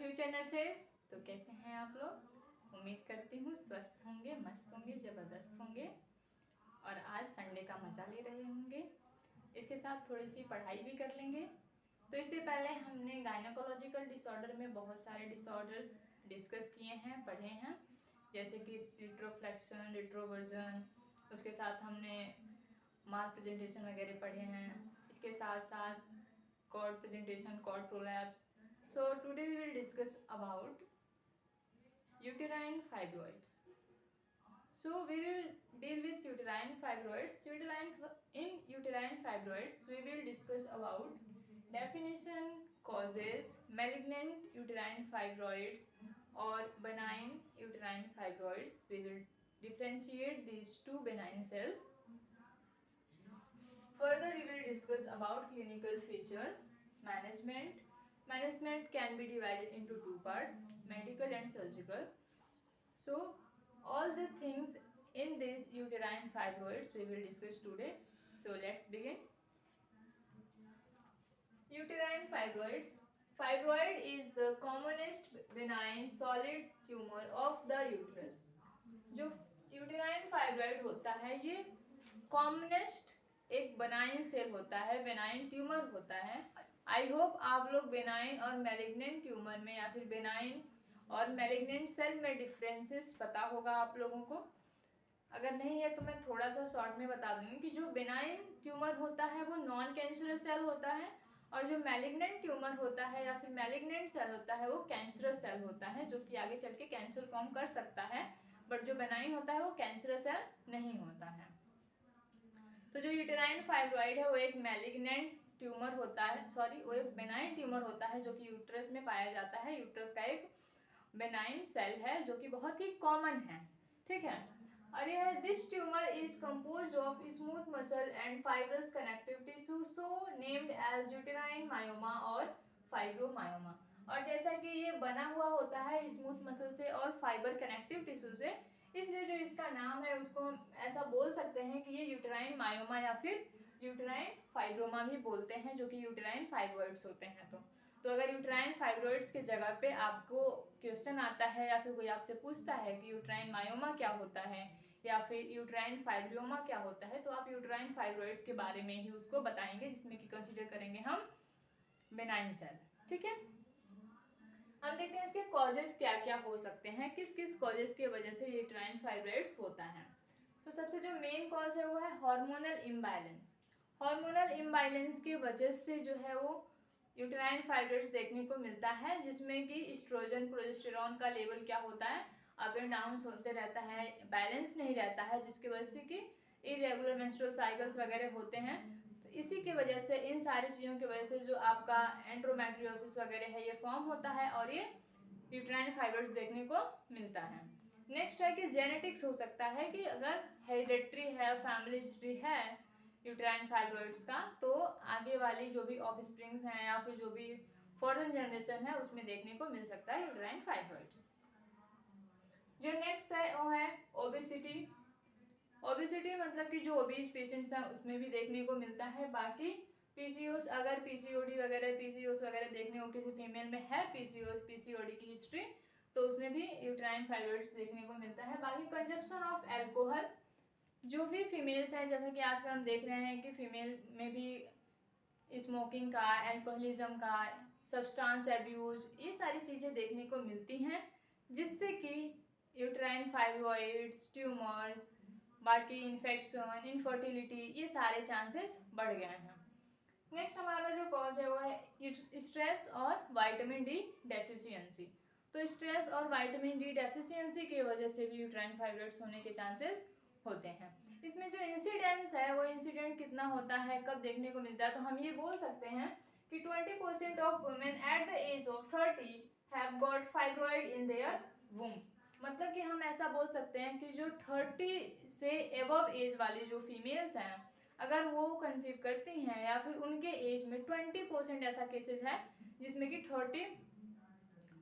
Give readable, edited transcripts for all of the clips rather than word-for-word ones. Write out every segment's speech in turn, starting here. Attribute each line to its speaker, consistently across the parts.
Speaker 1: Future nurses, तो कैसे हैं आप लोग। उम्मीद करती हूँ स्वस्थ होंगे, मस्त होंगे, ज़बरदस्त होंगे और आज संडे का मज़ा ले रहे होंगे। इसके साथ थोड़ी सी पढ़ाई भी कर लेंगे। तो इससे पहले हमने गायनोकोलॉजिकल डिसऑर्डर में बहुत सारे डिसऑर्डर्स डिस्कस किए हैं, पढ़े हैं, जैसे कि रिट्रोफ्लेक्शन, रिट्रोवर्जन। उसके साथ हमने माल प्रेजेंटेशन वगैरह पढ़े हैं। इसके साथ साथ cord presentation, cord prolapse. So today we will discuss about uterine fibroids. So we will deal with uterine fibroids. In uterine fibroids, we will discuss about definition, causes, malignant uterine fibroids or benign uterine fibroids. We will differentiate these two benign cells. Further, we will discuss about clinical features, management. Management can be divided into two parts, medical and surgical. So all the things in these uterine fibroids we will discuss today. So let's begin. Uterine fibroids. Fibroid is the commonest benign solid tumor of the uterus. जो uterine fibroid होता है ये commonest एक benign cell होता है, benign tumour होता है। I hope आप लोग बेनाइन और मैलिग्नेंट ट्यूमर में या फिर बेनाइन और मैलिग्नेंट सेल में डिफरेंसेस पता होगा आप लोगों को। अगर नहीं है तो मैं थोड़ा सा शॉर्ट में बता दूंगी कि जो बेनाइन ट्यूमर होता है वो नॉन कैंसरस सेल होता है और जो मैलिग्नेंट ट्यूमर होता है या फिर मैलिग्नेंट सेल होता है वो कैंसरस सेल होता है, जो कि आगे चल के कैंसर फॉर्म कर सकता है। बट जो बेनाइन होता है वो कैंसरस सेल नहीं होता है। तो जो यूटेराइन फाइब्रॉइड है वो एक मैलिग्नेंट ट्यूमर होता है, वो एक बेनाइन ट्यूमर होता है जो कि यूट्रस में पाया जाता है। यूट्रस का एक बेनाइन सेल है जो कि बहुत ही कॉमन है, ठीक है। और यह this tumour is composed of smooth muscle and fibrous connective tissue, so named as uterine myoma और फाइब्रोमायोमा। और जैसा कि ये बना हुआ होता है स्मूथ मसल से और फाइबर कनेक्टिव टिश्यू से, इसलिए जो इसका नाम है उसको हम ऐसा बोल सकते हैं कि ये यूटेराइन मायोमा या फिर यूटेराइन फाइब्रोमा भी बोलते हैं, जो कि यूटेराइन फाइब्रॉइड्स होते हैं। तो अगर यूटेराइन फाइब्रॉइड्स के जगह पे आपको क्वेश्चन आता है या फिर कोई आपसे पूछता है कि यूटेराइन मायोमा क्या होता है या फिर यूटेराइन फाइब्रोमा क्या होता है, तो आप यूटेराइन फाइब्रॉइड्स के बारे में ही उसको बताएंगे, जिसमें कि कंसीडर करेंगे हम बेनाइन सेल, ठीक है। हम देखते हैं इसके कॉजेज क्या क्या हो सकते हैं, किस किस कॉजेज की वजह से यूटेराइन फाइब्रॉइड्स होता है। तो सबसे जो मेन कॉज है वो है हार्मोनल इम्बैलेंस। हार्मोनल इम्बैलेंस की वजह से जो है वो यूटेराइन फाइब्रॉइड्स देखने को मिलता है, जिसमें कि एस्ट्रोजन, प्रोजेस्टेरॉन का लेवल क्या होता है, अप एंड डाउन होते रहता है, बैलेंस नहीं रहता है, जिसकी वजह से कि इरेगुलर मेंस्ट्रुअल साइकिल्स वगैरह होते हैं। तो इसी की वजह से, इन सारी चीज़ों की वजह से जो आपका एंड्रोमेट्रियोसिस वगैरह है ये फॉर्म होता है और ये यूटेराइन फाइब्रॉइड्स देखने को मिलता है। नेक्स्ट है कि जेनेटिक्स हो सकता है कि अगर हेरिडेटरी है, फैमिली हिस्ट्री है यूटेराइन फाइब्रॉइड्स का, तो आगे वाली जो भी ऑफस्प्रिंग्स हैं या फिर जो भी फॉरन जनरेशन है उसमें देखने को मिल सकता है यूटेराइन फाइब्रॉइड्स। जो नेक्स्ट है वो है ओबेसिटी। ओबेसिटी मतलब कि जो ओबीज पेशेंट्स हैं उसमें भी देखने को मिलता है। बाकी पीसीओस, अगर पीसीओडी वगैरह, पीसीओस वगैरह देखने को किसी फीमेल में है पीसीओडी की हिस्ट्री, तो उसमें भी यूटेराइन फाइब्रॉइड्स देखने को मिलता है। बाकी कंजप्शन ऑफ एल्कोहल, जो भी फीमेल्स हैं, जैसा कि आजकल हम देख रहे हैं कि फीमेल में भी स्मोकिंग का, एल्कोहलिज्म का, सब्सटेंस एब्यूज, ये सारी चीज़ें देखने को मिलती हैं, जिससे कि यूटेराइन फाइब्रॉइड्स, ट्यूमर्स, बाकी इन्फेक्शन, इनफर्टिलिटी, ये सारे चांसेस बढ़ गए हैं। नेक्स्ट हमारा जो कॉज है वो है स्ट्रेस और विटामिन डी डेफिशिएंसी। तो स्ट्रेस और विटामिन डी डेफिशिएंसी की वजह से भी यूटेराइन फाइब्रॉइड्स होने के चांसेस होते हैं। इसमें जो इंसिडेंस है वो इंसिडेंट कितना होता है, कब देखने को मिलता है, तो हम ये बोल सकते हैं कि 20% of women at the age of 30 have got fibroid in their womb. मतलब कि हम ऐसा बोल सकते हैं कि जो 30 से एबव एज वाली जो फीमेल्स हैं, अगर वो कंसीव करती हैं या फिर उनके एज में 20% ऐसा केसेस है जिसमें कि 30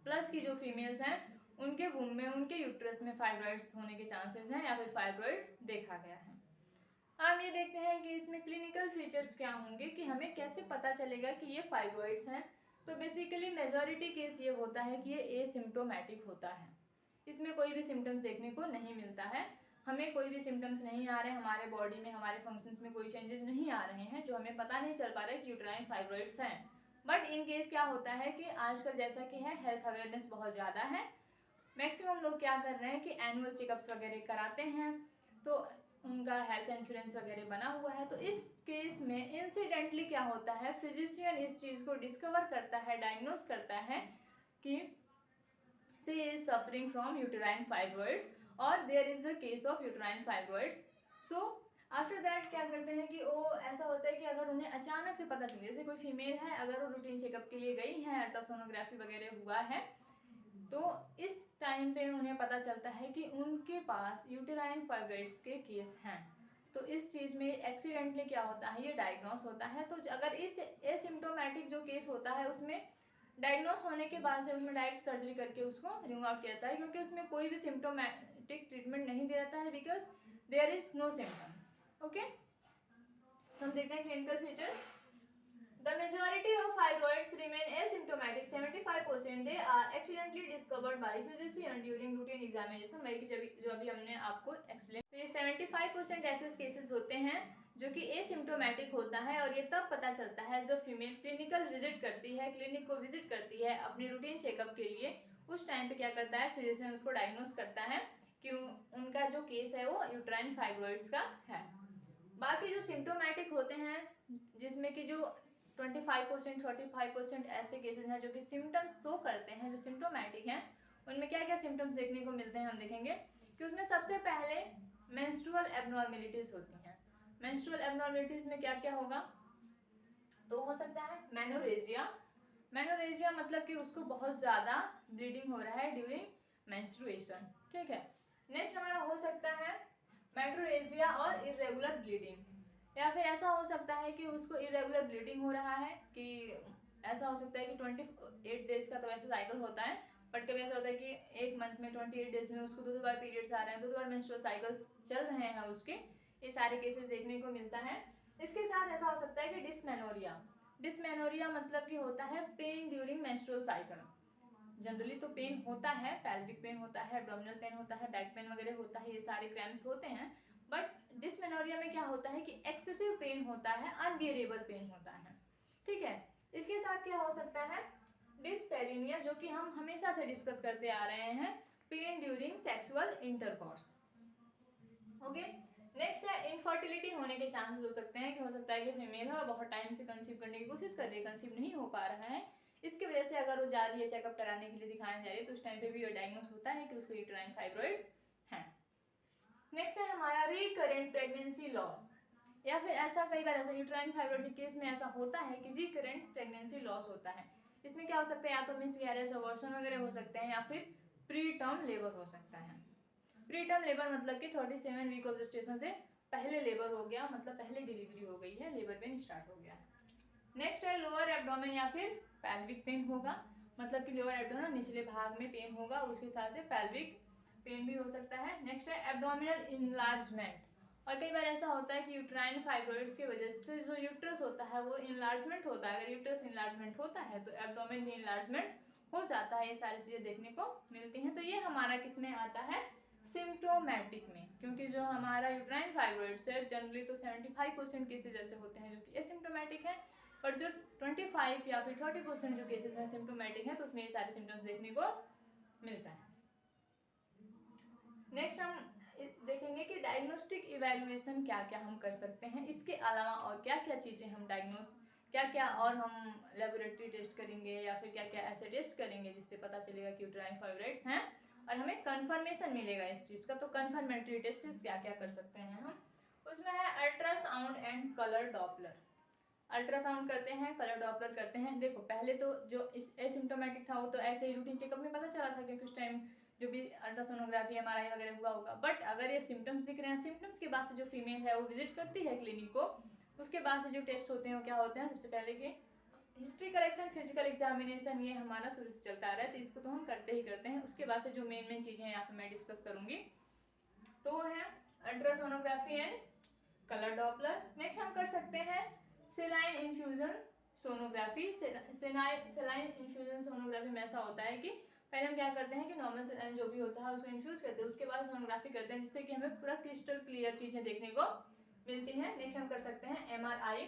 Speaker 1: प्लस की जो फीमेल्स हैं उनके वूम में, उनके यूट्रस में फाइब्रॉइड्स होने के चांसेस हैं या फिर फाइब्रॉइड देखा गया है। हम ये देखते हैं कि इसमें क्लिनिकल फीचर्स क्या होंगे, कि हमें कैसे पता चलेगा कि ये फाइब्रॉइड्स हैं। तो बेसिकली मेजॉरिटी केस ये होता है कि ये एसिम्प्टोमेटिक होता है, इसमें कोई भी सिम्टम्स देखने को नहीं मिलता है, हमें कोई भी सिम्टम्स नहीं आ रहे, हमारे बॉडी में हमारे फंक्शंस में कोई चेंजेस नहीं आ रहे हैं, जो हमें पता नहीं चल पा रहा है कि यूट्राइन फाइब्रॉइड्स हैं। बट इन केस क्या होता है कि आजकल जैसा कि है हेल्थ अवेयरनेस बहुत ज़्यादा है, मैक्सिमम लोग क्या कर रहे हैं कि एनुअल चेकअप्स वगैरह कराते हैं, तो उनका हेल्थ इंश्योरेंस वगैरह बना हुआ है। तो इस केस में इंसिडेंटली क्या होता है, फिजिशियन इस चीज़ को डिस्कवर करता है, डायग्नोस करता है कि she is suffering from uterine fibroids और there is the case of uterine fibroids. So after that क्या करते हैं कि वो ऐसा होता है कि अगर उन्हें अचानक से पता चले, जैसे कोई फीमेल है, अगर वो रूटीन चेकअप के लिए गई है, अल्ट्रासोनोग्राफी वगैरह हुआ है, तो इस टाइम पे उन्हें पता चलता है कि उनके पास यूटेराइन फाइब्रॉइड्स के केस हैं। तो इस चीज़ में एक्सीडेंटली क्या होता है, ये डायग्नोस होता है। तो अगर इस एसिम्प्टोमेटिक जो केस होता है उसमें डायग्नोस होने के बाद से उसमें डायरेक्ट सर्जरी करके उसको रिमूव आउट किया जाता है, क्योंकि उसमें कोई भी सिम्प्टोमेटिक ट्रीटमेंट नहीं दिया जाता है, because there is no symptoms. Okay, हम देखते हैं clinical features. The majority of fibroids remain asymptomatic. 75% they are accidentally discovered by physician during routine examination. वही जो अभी हमने आपको एक्सप्लेन, तो ये 75% ऐसे केसेस होते हैं जो कि एसिम्प्टोमेटिक होता है, और ये तब पता चलता है जब फीमेल क्लिनिकल विजिट करती है, क्लिनिक को विजिट करती है अपनी रूटीन चेकअप के लिए। उस टाइम पे क्या करता है, फिजिशियन उसको डायग्नोस करता है कि उनका जो केस है वो यूट्राइन फाइब्रॉइड्स का है। बाकी जो सिम्टोमेटिक होते हैं, जिसमें कि जो 25% 35% ऐसे केसेस हैं जो कि सिम्टम्स शो करते हैं, जो सिम्टोमेटिक हैं, उनमें क्या क्या सिम्टम्स देखने को मिलते हैं हम देखेंगे कि उसमें सबसे पहले मेंस्ट्रुअल एबनॉर्मेलिटीज होती हैं। मेंस्ट्रुअल एबनॉर्मेलिटीज में क्या क्या होगा, तो हो सकता है मेनोरेजिया। मेनोरेजिया मतलब कि उसको बहुत ज़्यादा ब्लीडिंग हो रहा है ड्यूरिंग मेंस्ट्रुएशन, ठीक है। नेक्स्ट हमारा हो सकता है मेट्रोरेजिया और इरेगुलर ब्लीडिंग, या फिर ऐसा हो सकता है कि उसको इरेगुलर ब्लीडिंग हो रहा है, कि ऐसा हो सकता है कि 28 डेज का तो वैसे साइकिल होता है, बट कभी ऐसा होता है कि एक मंथ में 28 डेज में उसको दो बार पीरियड्स आ रहे हैं, दो बार मेंस्ट्रुअल साइकिल्स चल रहे हैं उसके, ये सारे केसेस देखने को मिलता है। इसके साथ ऐसा हो सकता है कि डिस्मेनोरिया। डिस्मेनोरिया मतलब कि होता है pen during menstrual cycle. Generally तो पेन होता है, पैल्विक पेन होता है, एब्डोमिनल पेन होता है, बैक पेन वगैरह होता है, ये सारे क्रैम्प्स होते हैं, बट डिस्मेनोरिया में क्या होता है कि एक्सेसिव पेन होता है, अनबियरेबल पेन होता है, ठीक है। इसके साथ क्या हो सकता है, डिस्पेरिनिया, जो कि हम हमेशा से डिस्कस करते आ रहे हैं, pen during sexual intercourse. Okay, next है इनफर्टिलिटी होने के चांसेस हो सकते हैं, कि हो सकता है कि फीमेल है और बहुत टाइम से कंसीव करने की कोशिश कर रही है, कंसीव नहीं हो पा रहा है, इसकी वजह से अगर वो जा रही है चेकअप कराने के लिए, दिखाने जा रही है, तो उस टाइम पे भी ये डायग्नोस होता है कि उसको यूटेराइन फाइब्रॉइड्स हैं। नेक्स्ट है हमारा रिकरेंट प्रेगनेंसी लॉस, या फिर ऐसा कई बार ऐसा यूटेराइन फाइब्रॉइड के केस में ऐसा होता है कि रिकरेंट प्रेगनेंसी लॉस होता है। इसमें क्या हो सकता है, या तो मिसकैरेज, अबॉर्शन वगैरह हो सकते हैं, या फिर प्री टर्म लेबर हो सकता है। प्री टर्म लेबर मतलब कि 37 वीक ऑफ जेस्टेशन से पहले लेबर हो गया, मतलब पहले डिलीवरी हो गई है, लेबर पेन स्टार्ट हो गया। नेक्स्ट है लोअर एब्डोमेन या फिर पैल्विक पेन होगा, मतलब कि लोअर एब्डोमेन निचले भाग में पेन होगा, उसके साथ से पैल्विक पेन भी हो सकता है। नेक्स्ट है एब्डोमिनल इनलार्जमेंट, और कई बार ऐसा होता है कि यूट्राइन फाइब्रॉइड्स की वजह से जो यूट्रस होता है वो इनलार्जमेंट होता है, अगर यूट्रस इनलार्जमेंट होता है तो एब्डोमेन भी इनलार्जमेंट हो जाता है, ये सारी चीज़ें देखने को मिलती हैं। तो ये हमारा किस में आता है, सिम्प्टोमेटिक में, क्योंकि जो हमारा यूट्राइन फाइब्रॉइड्स है जनरली तो 75% केसेज ऐसे होते हैं जो कि एसिम्प्टोमेटिक है, पर जो 25 या फिर 30% जो केसेस हैं सिम्प्टोमेटिक हैं, तो उसमें ये सारे सिम्टम्स देखने को मिलता है। नेक्स्ट हम देखेंगे कि डायग्नोस्टिक इवैल्यूएशन क्या क्या हम कर सकते हैं, इसके अलावा और क्या क्या चीज़ें हम क्या क्या और हम लेबोरेटरी टेस्ट करेंगे, या फिर क्या क्या ऐसे टेस्ट करेंगे जिससे पता चलेगा कि यूट्राइन फाइब्रॉइड्स हैं और हमें कंफर्मेशन मिलेगा इस चीज़ का। तो कंफर्मेटरी टेस्ट क्या क्या कर सकते हैं हम, उसमें है ultrasound and colour Doppler. Ultrasound करते हैं, कलर डॉपलर करते हैं। देखो पहले तो जो इस एसिम्प्टोमेटिक था वो तो ऐसे ही रूटीन चेकअप में पता चला था, क्योंकि उस टाइम जो भी अल्ट्रासोनोग्राफी MRI वगैरह हुआ होगा, बट अगर ये सिम्टम्स दिख रहे हैं, सिम्टम्स के बाद से जो फीमेल है वो विजिट करती है क्लिनिक को, उसके बाद से जो टेस्ट होते हैं वो क्या होते हैं, सबसे पहले कि हिस्ट्री कलेक्शन, फिजिकल एग्जामिनेशन, ये हमारा शुरू से चलता आ रहा है, तो इसको तो हम करते ही करते हैं। उसके बाद से जो मेन चीज़ें हैं यहाँ पे मैं डिस्कस करूँगी, तो वो है ultrasonography and colour Doppler. Next हम कर सकते हैं सेलाइन इन्फ्यूजन सोनोग्राफी, सेलाइन इन्फ्यूजन सोनोग्राफी में ऐसा होता है कि पहले हम क्या करते हैं कि नॉर्मल सेलाइन जो भी होता है उसको इन्फ्यूज करते हैं, उसके बाद सोनोग्राफी करते हैं, जिससे कि हमें पूरा क्रिस्टल क्लियर चीज़ें देखने को मिलती हैं। नेक्स्ट हम कर सकते हैं MRI,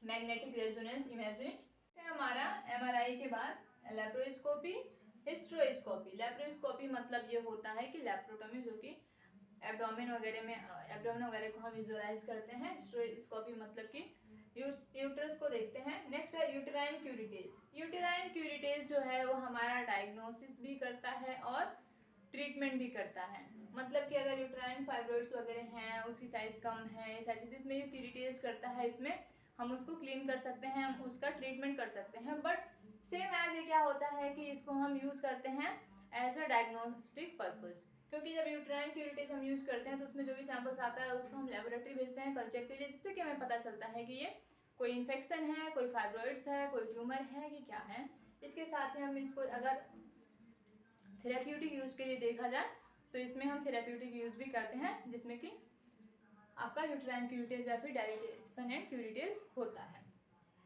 Speaker 1: मैग्नेटिक रेजोनेंस इमेजिंग। हमारा MRI के बाद लेप्रोस्कोपी, हिस्ट्रोस्कोपी। लेप्रोस्कोपी मतलब ये होता है कि लेप्रोटोमी, जो कि एब्डोमेन वगैरह को हम विजुअलाइज करते हैं। हिस्ट्रोस्कोपी मतलब कि यूट्रस को देखते हैं। नेक्स्ट है यूटेराइन क्यूरिटेज। यूटेराइन क्यूरिटेज जो है वो हमारा डायग्नोसिस भी करता है और ट्रीटमेंट भी करता है। मतलब कि अगर यूटेराइन फाइब्रॉइड्स वगैरह हैं, उसकी साइज कम है, ये सारी चीज़, इसमें ये क्यूरिटेज करता है, इसमें हम उसको क्लीन कर सकते हैं, हम उसका ट्रीटमेंट कर सकते हैं। बट सेम एज ये क्या होता है कि इसको हम यूज़ करते हैं एज अ डायग्नोस्टिक पर्पज़, क्योंकि जब यूटेराइन क्यूरिटेज हम यूज़ करते हैं तो उसमें जो भी सैंपल्स आता है उसको हम लेबोरेटरी भेजते हैं कल्चर के लिए, जिससे कि हमें पता चलता है कि ये कोई इन्फेक्शन है, कोई फाइब्रॉइड्स है, कोई ट्यूमर है कि क्या है। इसके साथ ही हम इसको अगर थेरेप्यूटिक यूज़ के लिए देखा जाए तो इसमें हम थेरेप्यूटिक यूज़ भी करते हैं, जिसमें कि आपका यूटेराइन क्यूरिटेज या फिर डायलेशन एंड क्यूरिटेज होता है।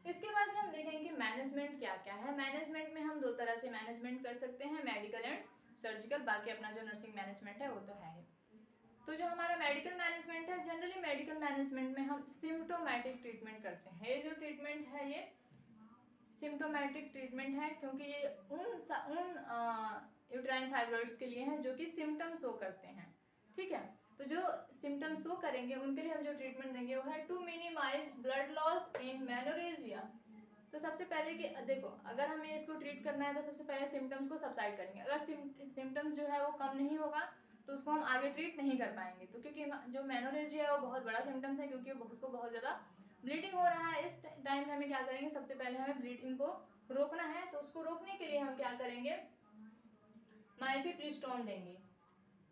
Speaker 1: इसके बाद से हम देखेंगे कि मैनेजमेंट क्या क्या है। मैनेजमेंट में हम दो तरह से मैनेजमेंट कर सकते हैं, मेडिकल एंड सर्जिकल। बाकी अपना जो नर्सिंग मैनेजमेंट है वो तो है। तो जो हमारा मेडिकल मैनेजमेंट है, जनरली मेडिकल मैनेजमेंट में हम सिम्टोमेटिक ट्रीटमेंट करते हैं। ये जो ट्रीटमेंट है ये सिम्टोमेटिक ट्रीटमेंट है, क्योंकि ये उन यूटेराइन फाइब्रॉइड्स के लिए है जो कि सिम्टम शो करते हैं। ठीक है, तो जो सिम्टम शो करेंगे उनके लिए हम जो ट्रीटमेंट देंगे वो है to minimise blood loss in menorrhagia. तो सबसे पहले कि देखो, अगर हमें इसको ट्रीट करना है तो सबसे पहले सिम्टम्स को सबसाइड करेंगे। अगर सिम्टम्स जो है वो कम नहीं होगा तो उसको हम आगे ट्रीट नहीं कर पाएंगे। तो क्योंकि जो मेनोरेजिया है वो बहुत बड़ा सिम्टम्स है, क्योंकि उसको बहुत ज़्यादा ब्लीडिंग हो रहा है। इस टाइम हमें क्या करेंगे, सबसे पहले हमें ब्लीडिंग को रोकना है, तो उसको रोकने के लिए हम क्या करेंगे, माइफेप्रिस्टोन देंगे।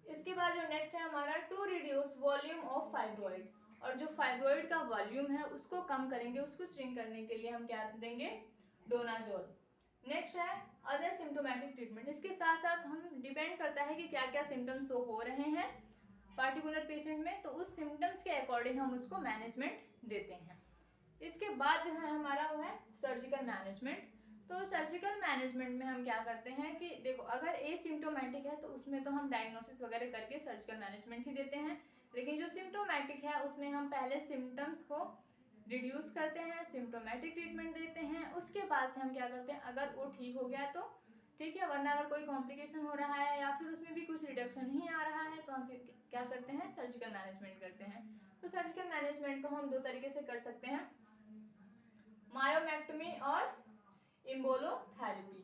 Speaker 1: इसके बाद जो नेक्स्ट है हमारा to reduce volume of fibroid, और जो फाइब्रॉइड का वॉल्यूम है उसको कम करेंगे, उसको श्रिंक करने के लिए हम क्या देंगे, डोनाजोल। नेक्स्ट है अदर सिम्टोमेटिक ट्रीटमेंट। इसके साथ साथ हम डिपेंड करता है कि क्या क्या सिम्टम्स शो हो रहे हैं पार्टिकुलर पेशेंट में, तो उस सिम्टम्स के अकॉर्डिंग हम उसको मैनेजमेंट देते हैं। इसके बाद जो है हमारा वो है सर्जिकल मैनेजमेंट। तो सर्जिकल मैनेजमेंट में हम क्या करते हैं कि देखो, अगर एसिम्टोमेटिक है तो उसमें तो हम डायग्नोसिस वगैरह करके सर्जिकल मैनेजमेंट ही देते हैं, लेकिन जो सिम्टोमेटिक है उसमें हम पहले सिम्टम्स को रिड्यूस करते हैं, सिम्टोमेटिक ट्रीटमेंट देते हैं। उसके बाद से हम क्या करते हैं, अगर वो ठीक हो गया तो ठीक है, वरना अगर कोई कॉम्प्लिकेशन हो रहा है या फिर उसमें भी कुछ रिडक्शन नहीं आ रहा है तो हम फिर क्या करते हैं, सर्जिकल मैनेजमेंट करते हैं। तो सर्जिकल मैनेजमेंट को हम दो तरीके से कर सकते हैं, मायोमेक्टमी और इम्बोलोथेरेपी।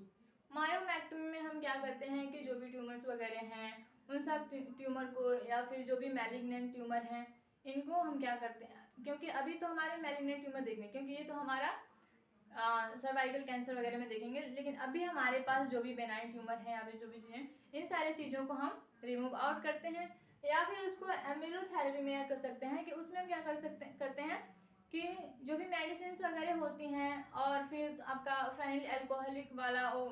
Speaker 1: मायोमेक्टमी में हम क्या करते हैं कि जो भी ट्यूमर्स वगैरह हैं उन सब ट्यूमर को, या फिर जो भी मैलिग्नेंट ट्यूमर हैं इनको हम क्या करते हैं, क्योंकि अभी तो हमारे मैलिग्नेंट ट्यूमर देखने, क्योंकि ये तो हमारा सर्वाइकल कैंसर वगैरह में देखेंगे, लेकिन अभी हमारे पास जो भी बेनाइन ट्यूमर है, अभी जो भी चीज़ें, इन सारी चीज़ों को हम रिमूव आउट करते हैं। या फिर उसको एम्बुलोथेरेपी में कर सकते हैं कि उसमें हम क्या करते हैं कि जो भी मेडिसिन वगैरह होती हैं और फिर आपका फेनिल अल्कोहलिक वाला वो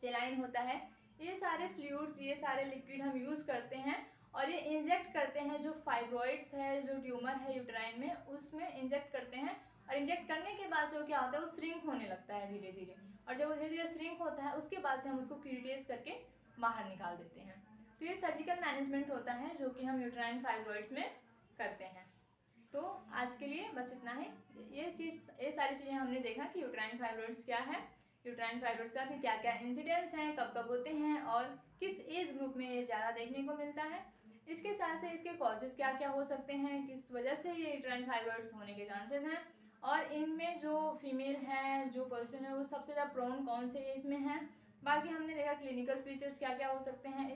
Speaker 1: सेलाइन होता है, ये सारे फ्लूइड्स, ये सारे लिक्विड हम यूज़ करते हैं और ये इंजेक्ट करते हैं जो फाइब्रॉइड्स है, जो ट्यूमर है यूटेराइन में, उसमें इंजेक्ट करते हैं। और इंजेक्ट करने के बाद जो क्या होता है वो श्रिंक होने लगता है धीरे धीरे, और जब वो धीरे धीरे श्रिंक होता है उसके बाद से हम उसको क्यूरिटेज करके बाहर निकाल देते हैं। तो ये सर्जिकल मैनेजमेंट होता है जो कि हम यूटेराइन फाइब्रॉइड्स में करते हैं। तो आज के लिए बस इतना ही। ये सारी चीज़ें हमने देखा कि यूटेराइन फाइब्रॉइड्स क्या है, यूटेराइन फाइब्रॉइड्स का क्या क्या इंसिडेंट्स हैं, कब कब होते हैं और किस एज ग्रुप में ये ज़्यादा देखने को मिलता है। इसके साथ से इसके कॉजेज़ क्या क्या हो सकते हैं, किस वजह से ये यूटेराइन फाइब्रॉइड्स होने के चांसेस हैं, और इनमें जो फीमेल है, जो पर्सन है, वो सबसे ज़्यादा प्रोन कौन से एज में है। बाकी हमने देखा क्लिनिकल फीचर्स क्या क्या हो सकते हैं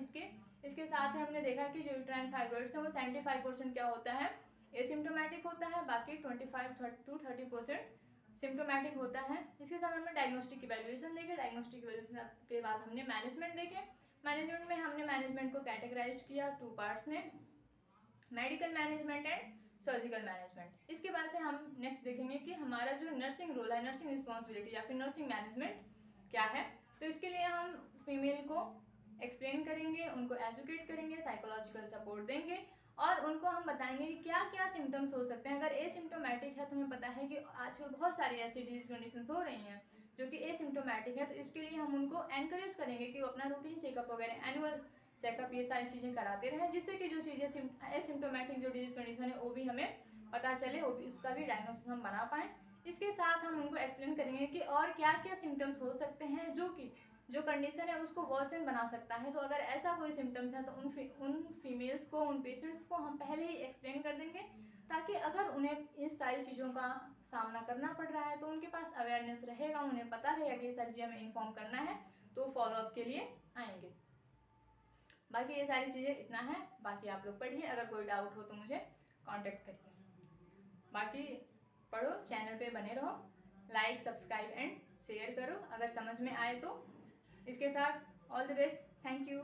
Speaker 1: इसके साथ ही हमने देखा कि जो यूटेराइन फाइब्रॉइड्स है वो 75% क्या होता है, एसिम्टोमेटिक होता है, बाकी 25 to 30% सिम्टोमेटिक होता है। इसके साथ हमने डायग्नोस्टिक इवैल्यूएशन देखे, डायग्नोस्टिक इवैल्यूएशन के बाद हमने मैनेजमेंट देखे। मैनेजमेंट में हमने मैनेजमेंट को कैटेगराइज किया 2 पार्ट्स में, medical management and surgical management. इसके बाद से हम नेक्स्ट देखेंगे कि हमारा जो नर्सिंग रोल है, नर्सिंग रिस्पॉन्सिबिलिटी या फिर नर्सिंग मैनेजमेंट क्या है। तो इसके लिए हम फीमेल को एक्सप्लेन करेंगे, उनको एजुकेट करेंगे, साइकोलॉजिकल सपोर्ट देंगे और उनको हम बताएंगे कि क्या क्या सिम्टम्स हो सकते हैं। अगर एसिम्टोमेटिक है तो हमें पता है कि आजकल बहुत सारी ऐसी डिजीज कंडीशंस हो रही हैं जो कि एसिम्टोमेटिक है, तो इसके लिए हम उनको एनकरेज करेंगे कि वो अपना रूटीन चेकअप वगैरह, एनुअल चेकअप, ये सारी चीज़ें कराते रहें, जिससे कि जो चीज़ें एसिम्टोमेटिक जो डिजीज कंडीशन है वो भी हमें पता चले, वो भी उसका भी डायग्नोसिस हम बना पाएँ। इसके साथ हम उनको एक्सप्लेन करेंगे कि और क्या क्या सिम्टम्स हो सकते हैं जो कि जो कंडीशन है उसको वर्सन बना सकता है। तो अगर ऐसा कोई सिम्टम्स है तो उन फीमेल्स को, उन पेशेंट्स को हम पहले ही एक्सप्लेन कर देंगे, ताकि अगर उन्हें इस सारी चीज़ों का सामना करना पड़ रहा है तो उनके पास अवेयरनेस रहेगा, उन्हें पता रहेगा कि ये सारी चीज़ें हमें इन्फॉर्म करना है, तो फॉलोअप के लिए आएंगे। बाकी ये सारी चीज़ें इतना है, बाकी आप लोग पढ़िए, अगर कोई डाउट हो तो मुझे कांटेक्ट करिए। बाकी पढ़ो, चैनल पे बने रहो, लाइक सब्सक्राइब एंड शेयर करो अगर समझ में आए तो। इसके साथ all the best, thank you.